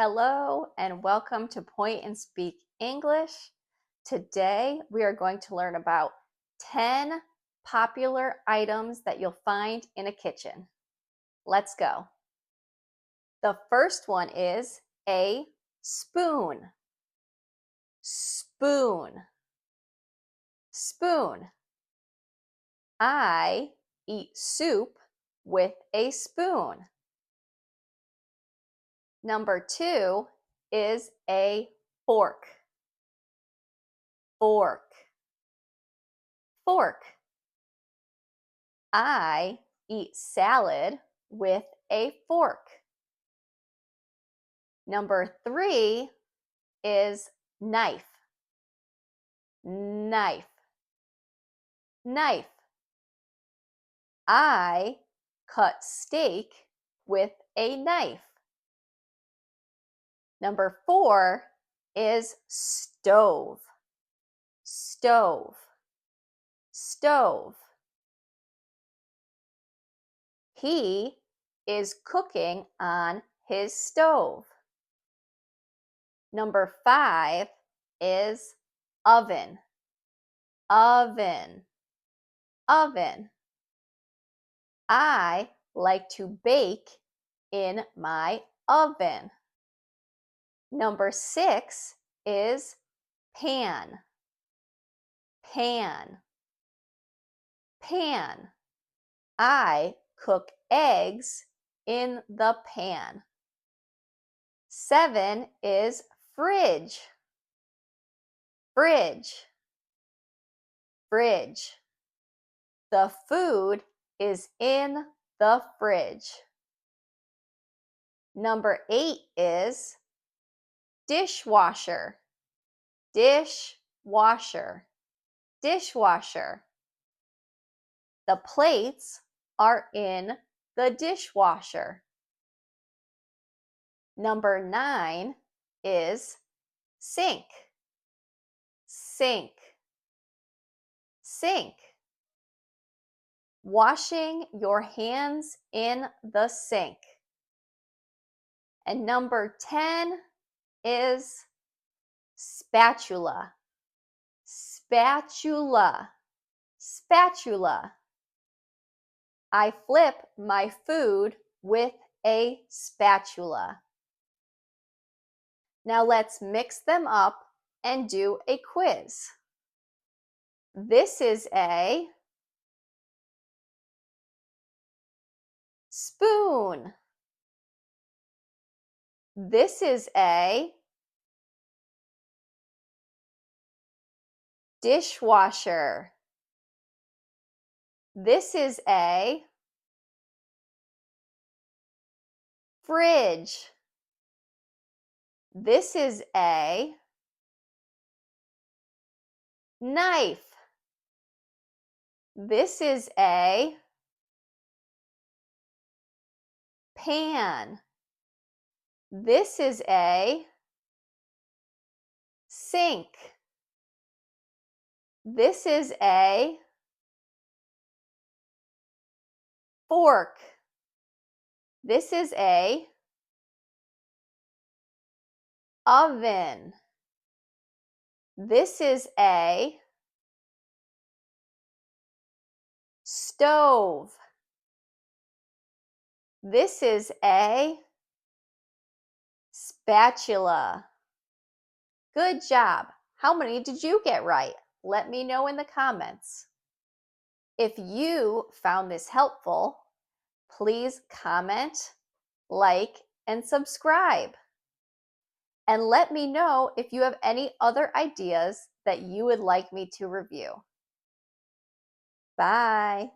Hello and welcome to Point and Speak English. Today we are going to learn about 10 popular items that you'll find in a kitchen. Let's go. The first one is a spoon. Spoon. Spoon. I eat soup with a spoon. Number 2 is a fork. Fork. Fork. I eat salad with a fork. Number 3 is knife. Knife. Knife. I cut steak with a knife. Number 4 is stove. Stove. Stove. He is cooking on his stove. Number 5 is oven. Oven. Oven. I like to bake in my oven. Number 6 is pan. Pan. Pan. I cook eggs in the pan. 7 is fridge. Fridge. Fridge. The food is in the fridge. Number 8 is dishwasher. Dishwasher. Dishwasher. The plates are in the dishwasher. Number 9 is sink. Sink. Sink. Washing your hands in the sink. And number 10 is spatula. Spatula. Spatula. I flip my food with a spatula. Now let's mix them up and do a quiz. This is a spoon. This is a dishwasher. This is a fridge. This is a knife. This is a pan. This is a sink. This is a fork. This is a oven. This is a stove. This is a spatula. Good job. How many did you get right? Let me know in the comments. If you found this helpful, please comment, like, and subscribe. And let me know if you have any other ideas that you would like me to review. Bye.